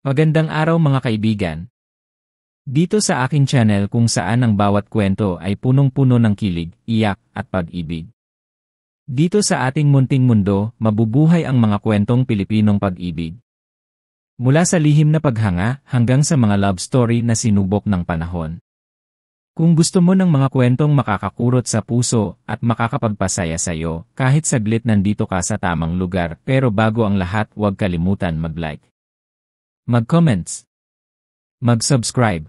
Magandang araw mga kaibigan. Dito sa aking channel kung saan ang bawat kwento ay punong-puno ng kilig, iyak, at pag-ibig. Dito sa ating munting mundo, mabubuhay ang mga kwentong Pilipinong pag-ibig. Mula sa lihim na paghanga hanggang sa mga love story na sinubok ng panahon. Kung gusto mo ng mga kwentong makakakurot sa puso at makakapagpasaya sa iyo, kahit saglit nandito ka sa tamang lugar, pero bago ang lahat, huwag kalimutan mag-like, mag-comments, mag-subscribe,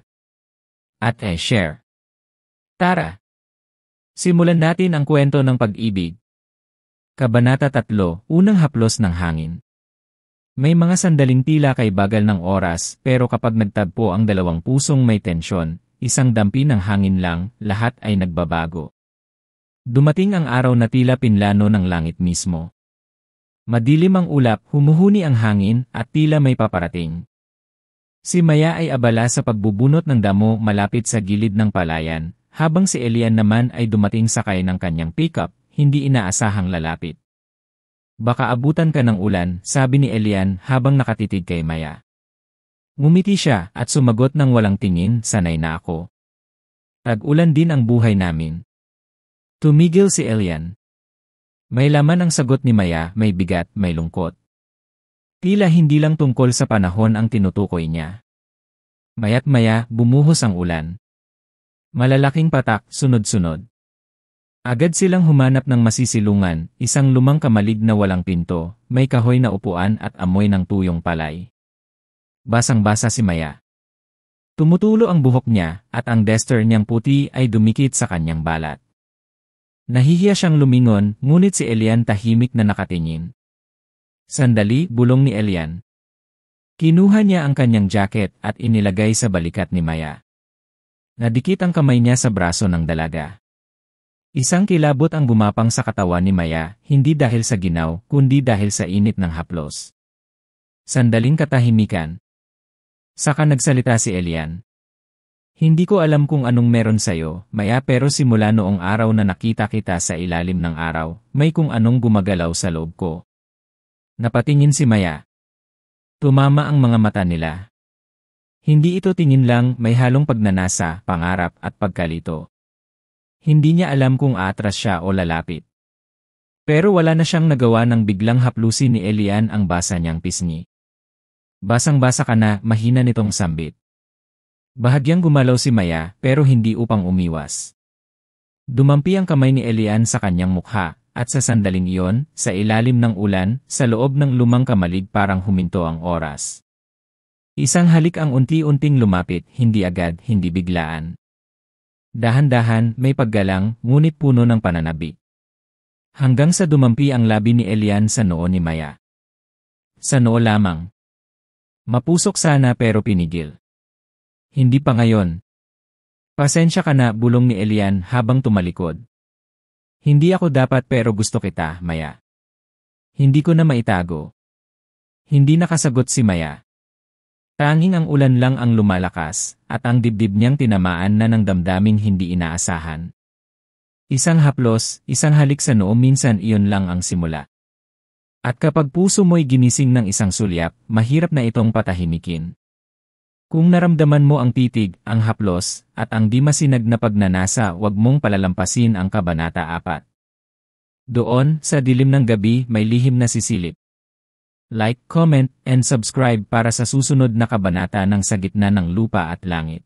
at share. Tara! Simulan natin ang kwento ng pag-ibig. Kabanata 3, Unang haplos ng hangin. May mga sandaling tila kay bagal ng oras, pero kapag nagtagpo ang dalawang pusong may tensyon, isang dampi ng hangin lang, lahat ay nagbabago. Dumating ang araw na tila pinlano ng langit mismo. Madilim ang ulap, humuhuni ang hangin, at tila may paparating. Si Maya ay abala sa pagbubunot ng damo malapit sa gilid ng palayan, habang si Elian naman ay dumating sakay ng kanyang pickup, hindi inaasahang lalapit. Baka abutan ka ng ulan, sabi ni Elian habang nakatitig kay Maya. Ngumiti siya at sumagot ng walang tingin, sanay na ako. Tag-ulan din ang buhay namin. Tumigil si Elian. May laman ang sagot ni Maya, may bigat, may lungkot. Tila hindi lang tungkol sa panahon ang tinutukoy niya. Maya't maya, bumuhos ang ulan. Malalaking patak, sunod-sunod. Agad silang humanap ng masisilungan, isang lumang kamalig na walang pinto, may kahoy na upuan at amoy ng tuyong palay. Basang-basa si Maya. Tumutulo ang buhok niya, at ang duster niyang puti ay dumikit sa kanyang balat. Nahihiya siyang lumingon, ngunit si Elian tahimik na nakatingin. Sandali, bulong ni Elian. Kinuha niya ang kanyang jacket at inilagay sa balikat ni Maya. Nadikit ang kamay niya sa braso ng dalaga. Isang kilabot ang gumapang sa katawan ni Maya, hindi dahil sa ginaw, kundi dahil sa init ng haplos. Sandaling katahimikan. Saka nagsalita si Elian. Hindi ko alam kung anong meron sa'yo, Maya, pero simula noong araw na nakita kita sa ilalim ng araw, may kung anong gumagalaw sa loob ko. Napatingin si Maya. Tumama ang mga mata nila. Hindi ito tingin lang, may halong pagnanasa, pangarap at pagkalito. Hindi niya alam kung aatras siya o lalapit. Pero wala na siyang nagawa nang biglang haplusin ni Elian ang basa niyang pisngi. Basang-basa ka na, mahina nitong sambit. Bahagyang gumalaw si Maya, pero hindi upang umiwas. Dumampi ang kamay ni Elian sa kanyang mukha. At sa sandaling iyon, sa ilalim ng ulan, sa loob ng lumang kamalig parang huminto ang oras. Isang halik ang unti-unting lumapit, hindi agad, hindi biglaan. Dahan-dahan, may paggalang, ngunit puno ng pananabik. Hanggang sa dumampi ang labi ni Elian sa noo ni Maya. Sa noo lamang. Mapusok sana pero pinigil. Hindi pa ngayon. Pasensya ka na, bulong ni Elian habang tumalikod. Hindi ako dapat pero gusto kita, Maya. Hindi ko na maitago. Hindi nakasagot si Maya. Tanging ang ulan lang ang lumalakas, at ang dibdib niyang tinamaan na ng damdaming hindi inaasahan. Isang haplos, isang halik sa noo, minsan iyon lang ang simula. At kapag puso mo'y ginising ng isang sulyap, mahirap na itong patahimikin. Kung naramdaman mo ang titig, ang haplos, at ang di masinag na pagnanasa, huwag mong palalampasin ang Kabanata 4. Doon, sa dilim ng gabi, may lihim na sisilip. Like, comment, and subscribe para sa susunod na kabanata ng Sa Gitna ng Lupa at Langit.